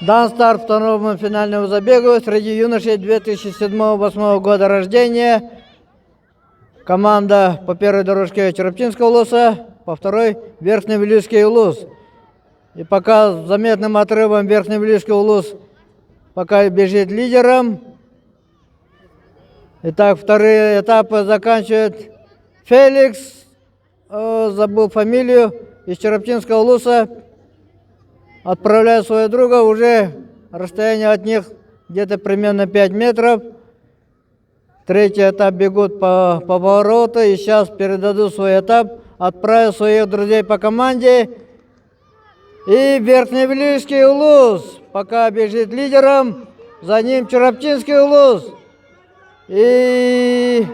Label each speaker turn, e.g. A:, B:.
A: Дан старт второму финальному забегу среди юношей 2007-2008 года рождения. Команда по первой дорожке Черептинского улуса, по второй Верхневилюйский улус. И пока с заметным отрывом Верхневилюйский улус пока бежит лидером. Итак, вторые этапы заканчивает Феликс, забыл фамилию, из Черептинского улуса. Отправляет своего друга, уже расстояние от них где-то примерно 5 метров. Третий этап бегут по повороту, и сейчас передадут свой этап, отправят своих друзей по команде. И Верхневилюйский улус пока бежит лидером, за ним Черептинский улус. И...